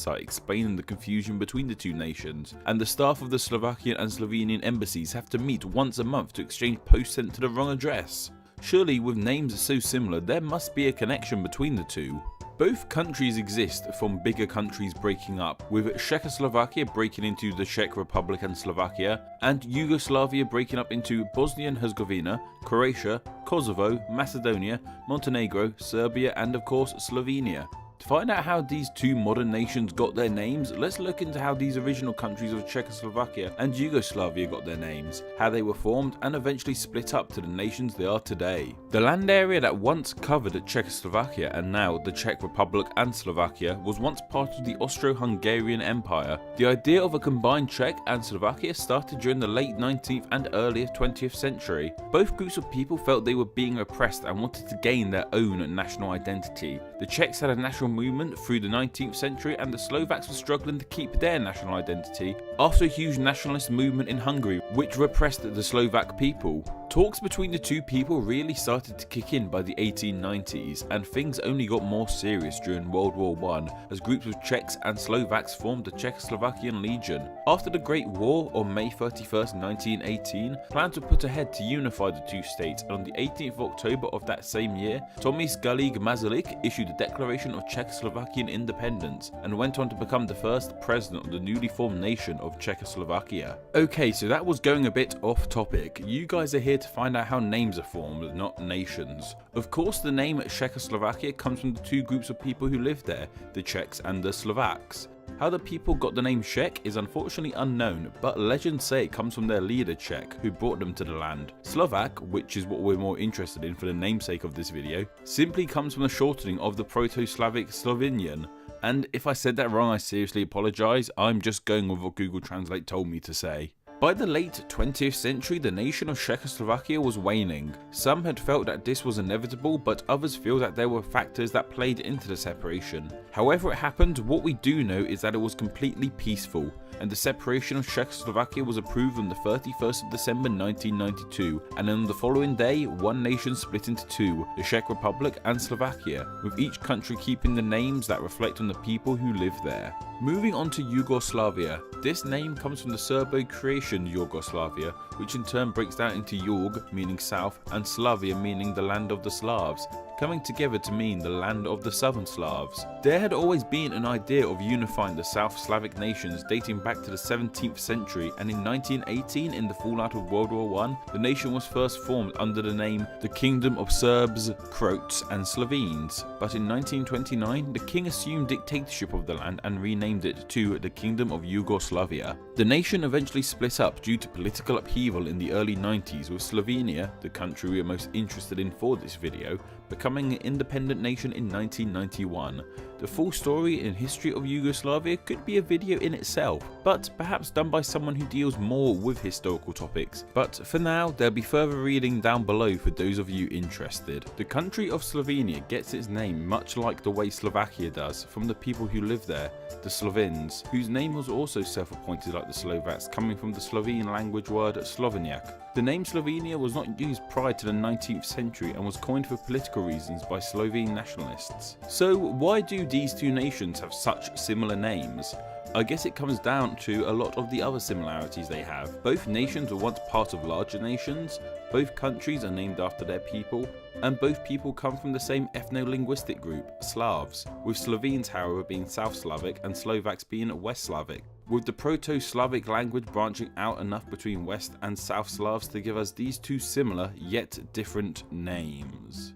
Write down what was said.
website explaining the confusion between the two nations, and the staff of the Slovakian and Slovenian embassies have to meet once a month to exchange posts sent to the wrong address. Surely, with names so similar, there must be a connection between the two. Both countries exist from bigger countries breaking up, with Czechoslovakia breaking into the Czech Republic and Slovakia, and Yugoslavia breaking up into Bosnia and Herzegovina, Croatia, Kosovo, Macedonia, Montenegro, Serbia, and of course Slovenia. To find out how these two modern nations got their names, let's look into how these original countries of Czechoslovakia and Yugoslavia got their names, how they were formed and eventually split up to the nations they are today. The land area that once covered Czechoslovakia and now the Czech Republic and Slovakia was once part of the Austro-Hungarian Empire. The idea of a combined Czech and Slovakia started during the late 19th and earlier 20th century. Both groups of people felt they were being oppressed and wanted to gain their own national identity. The Czechs had a national movement through the 19th century, and the Slovaks were struggling to keep their national identity after a huge nationalist movement in Hungary which repressed the Slovak people. Talks between the two people really started to kick in by the 1890s, and things only got more serious during World War I as groups of Czechs and Slovaks formed the Czechoslovakian Legion. After the Great War on May 31st, 1918, plans were put ahead to unify the two states, and on the 18th of October of that same year, Tomislav Galig-Masaryk issued a declaration of Czechoslovakian independence and went on to become the first president of the newly formed nation of Czechoslovakia. Okay, so that was going a bit off topic. You guys are here to find out how names are formed, not nations. Of course, the name Czechoslovakia comes from the two groups of people who lived there, the Czechs and the Slovaks. How the people got the name Czech is unfortunately unknown, but legends say it comes from their leader Cech, who brought them to the land. Slovak, which is what we're more interested in for the namesake of this video, simply comes from the shortening of the Proto-Slavic Slovenian. And if I said that wrong, I seriously apologise. I'm just going with what Google Translate told me to say. By the late 20th century, the nation of Czechoslovakia was waning. Some had felt that this was inevitable, but others feel that there were factors that played into the separation. However it happened, what we do know is that it was completely peaceful, and the separation of Czechoslovakia was approved on the 31st of December 1992, and on the following day, one nation split into two, the Czech Republic and Slovakia, with each country keeping the names that reflect on the people who live there. Moving on to Yugoslavia, this name comes from the Serbo-Croatian Yugoslavia, which in turn breaks down into Jug, meaning south, and Slavia, meaning the land of the Slavs, coming together to mean the land of the southern Slavs. There had always been an idea of unifying the South Slavic nations dating back to the 17th century, and in 1918, in the fallout of World War I, the nation was first formed under the name the Kingdom of Serbs, Croats and Slovenes. But in 1929, the king assumed dictatorship of the land and renamed it to the Kingdom of Yugoslavia. The nation eventually split up due to political upheaval in the early 90s, with Slovenia, the country we are most interested in for this video, becoming an independent nation in 1991. The full story and history of Yugoslavia could be a video in itself, but perhaps done by someone who deals more with historical topics. But for now, there'll be further reading down below for those of you interested. The country of Slovenia gets its name much like the way Slovakia does, from the people who live there, the Slovenes, whose name was also self-appointed like the Slovaks, coming from the Slovene language word sľoveňák. The name Slovenia was not used prior to the 19th century and was coined for political reasons by Slovene nationalists. So why do these two nations have such similar names? I guess it comes down to a lot of the other similarities they have. Both nations were once part of larger nations, both countries are named after their people, and both people come from the same ethno-linguistic group, Slavs, with Slovenes however being South Slavic and Slovaks being West Slavic, with the Proto-Slavic language branching out enough between West and South Slavs to give us these two similar yet different names.